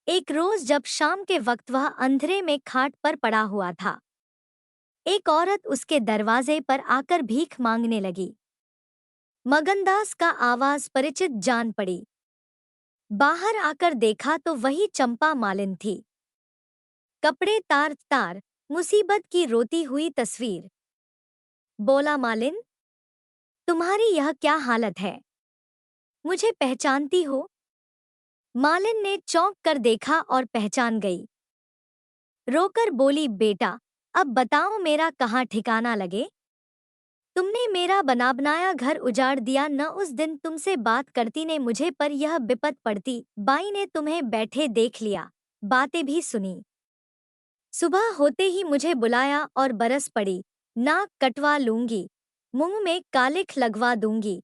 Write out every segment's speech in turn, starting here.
एक रोज जब शाम के वक्त वह अंधेरे में खाट पर पड़ा हुआ था, एक औरत उसके दरवाजे पर आकर भीख मांगने लगी। मगनदास का आवाज परिचित जान पड़ी। बाहर आकर देखा तो वही चंपा मालिन थी। कपड़े तार तार, मुसीबत की रोती हुई तस्वीर। बोला, मालिन, तुम्हारी यह क्या हालत है? मुझे पहचानती हो? मालिन ने चौंक कर देखा और पहचान गई। रोकर बोली, बेटा, अब बताओ मेरा कहाँ ठिकाना लगे? तुमने मेरा बना बनाया घर उजाड़ दिया। न उस दिन तुमसे बात करती ने मुझे पर यह विपत पड़ती। बाई ने तुम्हें बैठे देख लिया, बातें भी सुनी। सुबह होते ही मुझे बुलाया और बरस पड़ी। नाक कटवा लूंगी, मुंह में कालिख लगवा दूंगी।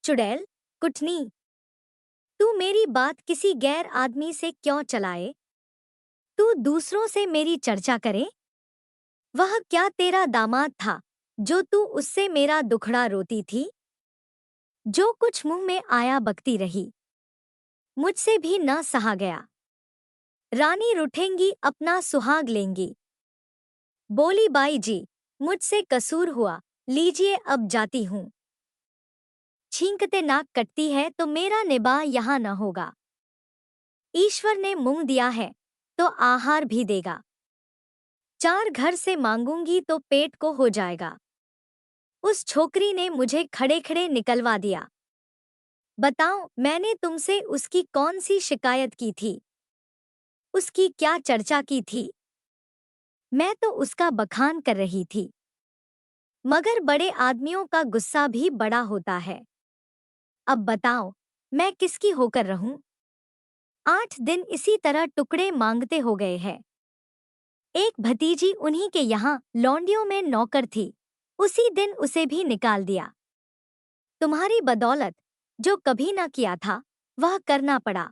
चुड़ैल, कुटनी, तू मेरी बात किसी गैर आदमी से क्यों चलाए? तू दूसरों से मेरी चर्चा करे? वह क्या तेरा दामाद था जो तू उससे मेरा दुखड़ा रोती थी? जो कुछ मुंह में आया बकती रही, मुझसे भी न सहा गया। रानी रूठेंगी, अपना सुहाग लेंगी। बोली, बाई जी, मुझसे कसूर हुआ, लीजिए अब जाती हूँ। छींकते नाक कटती है तो मेरा निबाह यहाँ न होगा। ईश्वर ने मुंह दिया है तो आहार भी देगा। 4 घर से मांगूंगी तो पेट को हो जाएगा। उस छोकरी ने मुझे खड़े खड़े निकलवा दिया। बताओ, मैंने तुमसे उसकी कौन सी शिकायत की थी? उसकी क्या चर्चा की थी? मैं तो उसका बखान कर रही थी। मगर बड़े आदमियों का गुस्सा भी बड़ा होता है। अब बताओ, मैं किसकी होकर रहूं? 8 दिन इसी तरह टुकड़े मांगते हो गए हैं। एक भतीजी उन्हीं के यहाँ लौंडियों में नौकर थी, उसी दिन उसे भी निकाल दिया। तुम्हारी बदौलत जो कभी ना किया था वह करना पड़ा।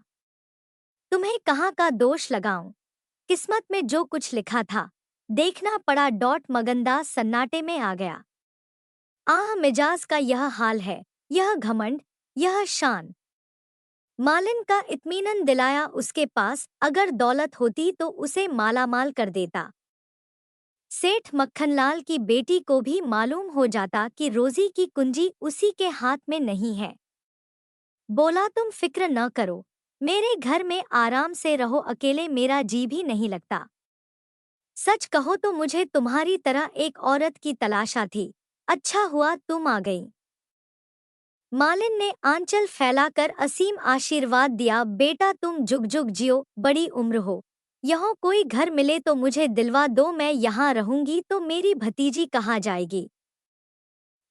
तुम्हें कहाँ का दोष लगाऊं? किस्मत में जो कुछ लिखा था देखना पड़ा। मगनदास सन्नाटे में आ गया। आह, मिजाज का यह हाल है, यह घमंड, यह शान। मालिन का इत्मीनान दिलाया। उसके पास अगर दौलत होती तो उसे मालामाल कर देता। सेठ मक्खनलाल की बेटी को भी मालूम हो जाता कि रोजी की कुंजी उसी के हाथ में नहीं है। बोला, तुम फिक्र न करो, मेरे घर में आराम से रहो, अकेले मेरा जी भी नहीं लगता। सच कहो तो मुझे तुम्हारी तरह एक औरत की तलाशा थी, अच्छा हुआ तुम आ गई। मालिन ने आंचल फैलाकर असीम आशीर्वाद दिया। बेटा, तुम जुग जुग जियो, बड़ी उम्र हो। यहाँ कोई घर मिले तो मुझे दिलवा दो, मैं यहाँ रहूंगी तो मेरी भतीजी कहाँ जाएगी?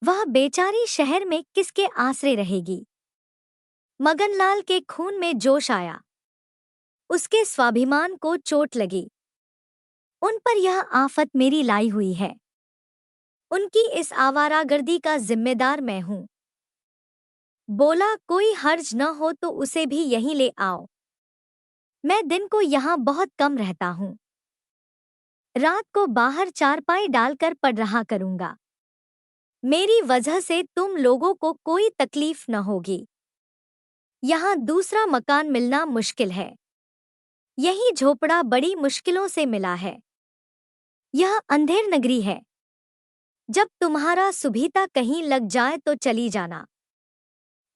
वह बेचारी शहर में किसके आसरे रहेगी? मगनलाल के खून में जोश आया। उसके स्वाभिमान को चोट लगी। उन पर यह आफत मेरी लाई हुई है। उनकी इस आवारागर्दी का जिम्मेदार मैं हूँ। बोला, कोई हर्ज न हो तो उसे भी यहीं ले आओ। मैं दिन को यहाँ बहुत कम रहता हूँ। रात को बाहर चारपाई डालकर पढ़ रहा करूँगा। मेरी वजह से तुम लोगों को कोई तकलीफ न होगी। यहाँ दूसरा मकान मिलना मुश्किल है। यही झोपड़ा बड़ी मुश्किलों से मिला है। यह अंधेर नगरी है। जब तुम्हारा सुभीता कहीं लग जाए तो चली जाना।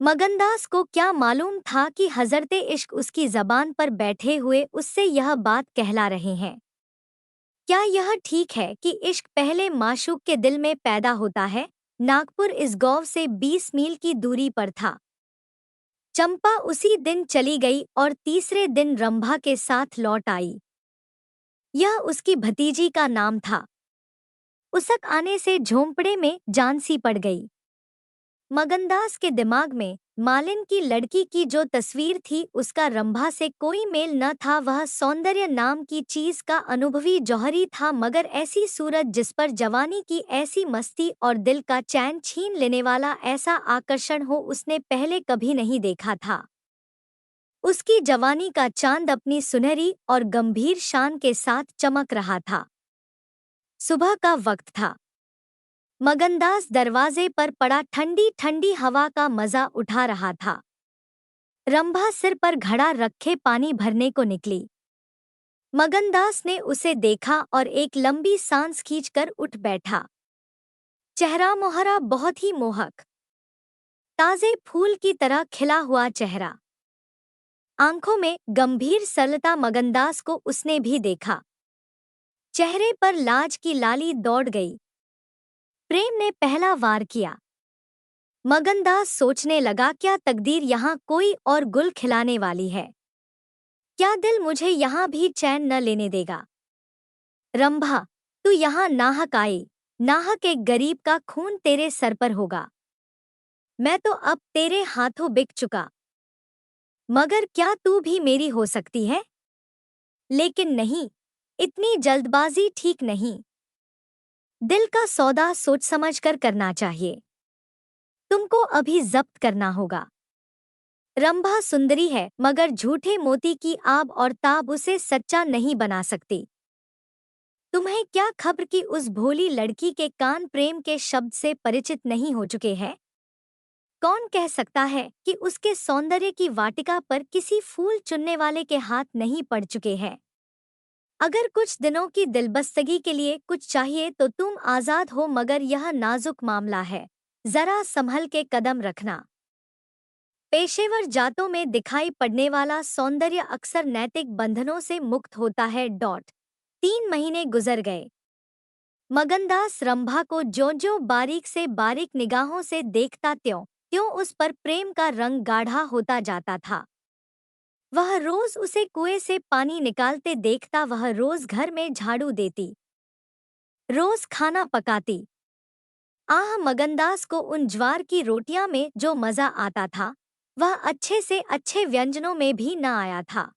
मगनदास को क्या मालूम था कि हजरते इश्क उसकी जबान पर बैठे हुए उससे यह बात कहला रहे हैं। क्या यह ठीक है कि इश्क पहले माशूक के दिल में पैदा होता है? नागपुर इस गांव से 20 मील की दूरी पर था। चंपा उसी दिन चली गई और तीसरे दिन रंभा के साथ लौट आई। यह उसकी भतीजी का नाम था। उसक आने से झोंपड़े में जान सी पड़ गई। मगनदास के दिमाग में मालिन की लड़की की जो तस्वीर थी उसका रंभा से कोई मेल न था। वह सौंदर्य नाम की चीज का अनुभवी जौहरी था, मगर ऐसी सूरत जिस पर जवानी की ऐसी मस्ती और दिल का चैन छीन लेने वाला ऐसा आकर्षण हो उसने पहले कभी नहीं देखा था। उसकी जवानी का चांद अपनी सुनहरी और गंभीर शान के साथ चमक रहा था। सुबह का वक्त था। मगनदास दरवाजे पर पड़ा ठंडी ठंडी हवा का मजा उठा रहा था। रंभा सिर पर घड़ा रखे पानी भरने को निकली। मगनदास ने उसे देखा और एक लंबी सांस खींचकर उठ बैठा। चेहरा मोहरा बहुत ही मोहक, ताजे फूल की तरह खिला हुआ चेहरा। आंखों में गंभीर सरलता। मगनदास को उसने भी देखा। चेहरे पर लाज की लाली दौड़ गई। प्रेम ने पहला वार किया। मगनदास सोचने लगा, क्या तकदीर यहाँ कोई और गुल खिलाने वाली है? क्या दिल मुझे यहाँ भी चैन न लेने देगा? रंभा, तू यहाँ नाहक आई। नाहक एक गरीब का खून तेरे सर पर होगा। मैं तो अब तेरे हाथों बिक चुका। मगर क्या तू भी मेरी हो सकती है? लेकिन नहीं, इतनी जल्दबाजी ठीक नहीं। दिल का सौदा सोच समझ कर करना चाहिए। तुमको अभी जब्त करना होगा। रंभा सुंदरी है, मगर झूठे मोती की आब और ताब उसे सच्चा नहीं बना सकती। तुम्हें क्या खबर कि उस भोली लड़की के कान प्रेम के शब्द से परिचित नहीं हो चुके हैं? कौन कह सकता है कि उसके सौंदर्य की वाटिका पर किसी फूल चुनने वाले के हाथ नहीं पड़ चुके हैं? अगर कुछ दिनों की दिलबस्तगी के लिए कुछ चाहिए तो तुम आजाद हो, मगर यह नाजुक मामला है, जरा संभल के कदम रखना। पेशेवर जातों में दिखाई पड़ने वाला सौंदर्य अक्सर नैतिक बंधनों से मुक्त होता है। 3 महीने गुजर गए। मगनदास रंभा को ज्यों-ज्यों बारीक से बारीक निगाहों से देखता त्यों उस पर प्रेम का रंग गाढ़ा होता जाता था। वह रोज उसे कुएं से पानी निकालते देखता, वह रोज घर में झाड़ू देती, रोज खाना पकाती। आह, मगनदास को उन ज्वार की रोटियां में जो मजा आता था, वह अच्छे से अच्छे व्यंजनों में भी न आया था।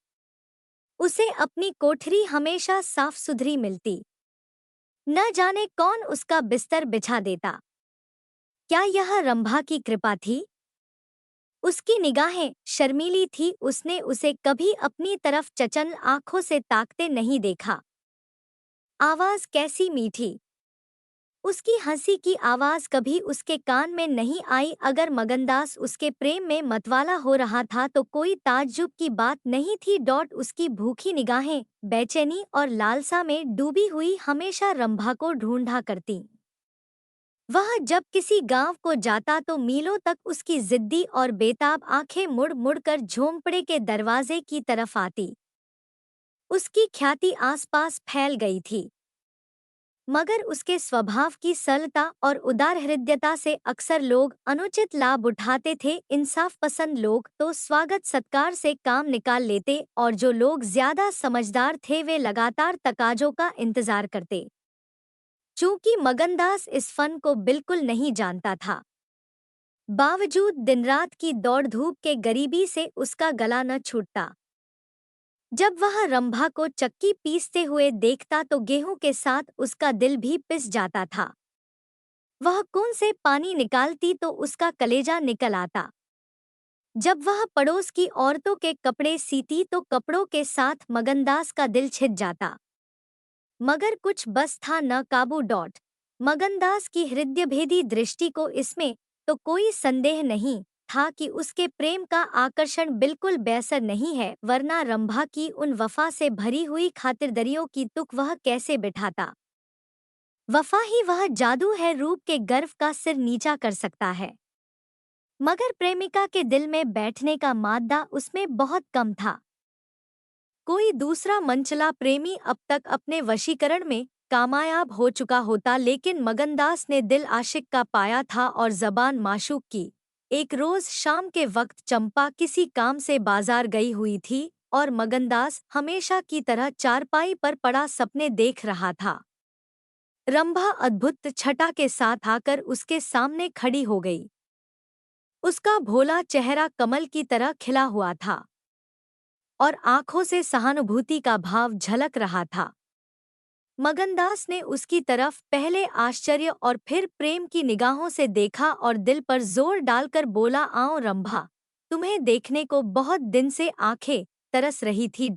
उसे अपनी कोठरी हमेशा साफ सुथरी मिलती। न जाने कौन उसका बिस्तर बिछा देता। क्या यह रंभा की कृपा थी? उसकी निगाहें शर्मीली थी। उसने उसे कभी अपनी तरफ चचल आंखों से ताकते नहीं देखा। आवाज कैसी मीठी! उसकी हंसी की आवाज कभी उसके कान में नहीं आई। अगर मगनदास उसके प्रेम में मतवाला हो रहा था तो कोई ताज्जुब की बात नहीं थी। उसकी भूखी निगाहें बेचैनी और लालसा में डूबी हुई हमेशा रंभा को ढूंढा करती। वह जब किसी गांव को जाता तो मीलों तक उसकी जिद्दी और बेताब आंखें मुड़ मुड़ कर झोंपड़े के दरवाजे की तरफ आती। उसकी ख्याति आसपास फैल गई थी। मगर उसके स्वभाव की सरलता और उदार हृदयता से अक्सर लोग अनुचित लाभ उठाते थे। इंसाफ पसंद लोग तो स्वागत सत्कार से काम निकाल लेते और जो लोग ज्यादा समझदार थे वे लगातार तकाजों का इंतजार करते। चूंकि मगनदास इस फन को बिल्कुल नहीं जानता था, बावजूद दिन रात की दौड़ धूप के गरीबी से उसका गला न छूटता। जब वह रंभा को चक्की पीसते हुए देखता तो गेहूं के साथ उसका दिल भी पिस जाता था। वह कुएं से पानी निकालती तो उसका कलेजा निकल आता। जब वह पड़ोस की औरतों के कपड़े सीती तो कपड़ों के साथ मगनदास का दिल छिद जाता। मगर कुछ बस था न काबू। मगनदास की हृदयभेदी दृष्टि को इसमें तो कोई संदेह नहीं था कि उसके प्रेम का आकर्षण बिल्कुल बेअसर नहीं है, वरना रंभा की उन वफा से भरी हुई खातिरदारियों की तुक वह कैसे बिठाता। वफा ही वह जादू है, रूप के गर्व का सिर नीचा कर सकता है। मगर प्रेमिका के दिल में बैठने का मादा उसमें बहुत कम था। कोई दूसरा मनचला प्रेमी अब तक अपने वशीकरण में कामयाब हो चुका होता, लेकिन मगनदास ने दिल आशिक का पाया था और जबान माशूक की। एक रोज शाम के वक्त चंपा किसी काम से बाजार गई हुई थी और मगनदास हमेशा की तरह चारपाई पर पड़ा सपने देख रहा था। रंभा अद्भुत छटा के साथ आकर उसके सामने खड़ी हो गई। उसका भोला चेहरा कमल की तरह खिला हुआ था और आंखों से सहानुभूति का भाव झलक रहा था। मगनदास ने उसकी तरफ पहले आश्चर्य और फिर प्रेम की निगाहों से देखा और दिल पर जोर डालकर बोला, आओ रंभा, तुम्हें देखने को बहुत दिन से आंखें तरस रही थी।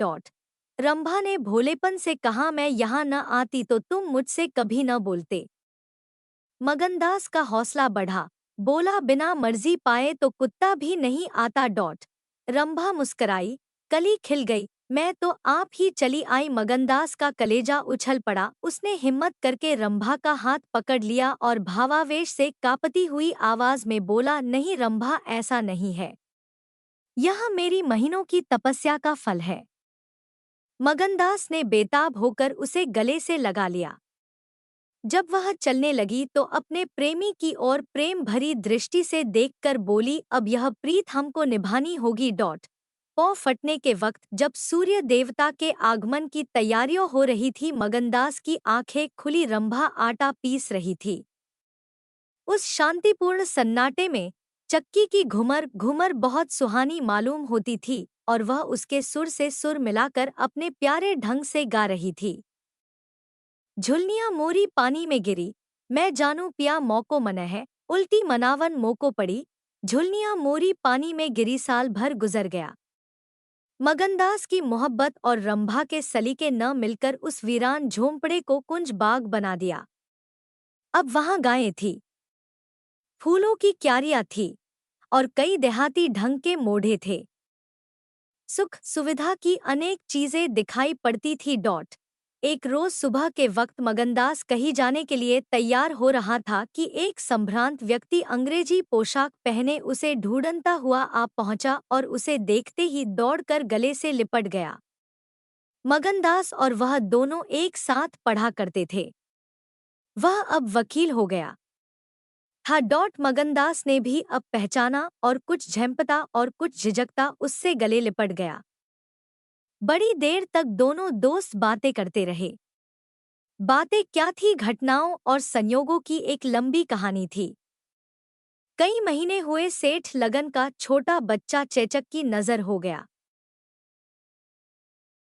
रंभा ने भोलेपन से कहा, मैं यहाँ न आती तो तुम मुझसे कभी न बोलते। मगनदास का हौसला बढ़ा, बोला, बिना मर्जी पाए तो कुत्ता भी नहीं आता। रंभा मुस्कराई, कली खिल गई, मैं तो आप ही चली आई। मगनदास का कलेजा उछल पड़ा। उसने हिम्मत करके रंभा का हाथ पकड़ लिया और भावावेश से कांपती हुई आवाज में बोला, नहीं रंभा, ऐसा नहीं है। यह मेरी महीनों की तपस्या का फल है। मगनदास ने बेताब होकर उसे गले से लगा लिया। जब वह चलने लगी तो अपने प्रेमी की ओर प्रेम भरी दृष्टि से देखकर बोली, अब यह प्रीत हमको निभानी होगी। पौ फटने के वक्त जब सूर्य देवता के आगमन की तैयारियों हो रही थी, मगनदास की आंखें खुली, रंभा आटा पीस रही थी। उस शांतिपूर्ण सन्नाटे में चक्की की घुमर घुमर बहुत सुहानी मालूम होती थी और वह उसके सुर से सुर मिलाकर अपने प्यारे ढंग से गा रही थी। झुलनिया मोरी पानी में गिरी, मैं जानू पिया मौको मन है, उल्टी मनावन मोको पड़ी। झुलनिया मोरी पानी में गिरी, साल भर गुजर गया। मगनदास की मोहब्बत और रंभा के सलीके न मिलकर उस वीरान झोंपड़े को कुंज बाग बना दिया। अब वहां गायें थी, फूलों की क्यारियां थी और कई देहाती ढंग के मोढ़े थे। सुख सुविधा की अनेक चीजें दिखाई पड़ती थी। एक रोज सुबह के वक्त मगनदास कहीं जाने के लिए तैयार हो रहा था कि एक संभ्रांत व्यक्ति अंग्रेजी पोशाक पहने उसे ढूंढता हुआ आ पहुंचा और उसे देखते ही दौड़कर गले से लिपट गया। मगनदास और वह दोनों एक साथ पढ़ा करते थे। वह अब वकील हो गया था। मगनदास ने भी अब पहचाना और कुछ झेंपता और कुछ झिझकता उससे गले लिपट गया। बड़ी देर तक दोनों दोस्त बातें करते रहे। बातें क्या थी, घटनाओं और संयोगों की एक लंबी कहानी थी। कई महीने हुए सेठ लगन का छोटा बच्चा चेचक की नजर हो गया।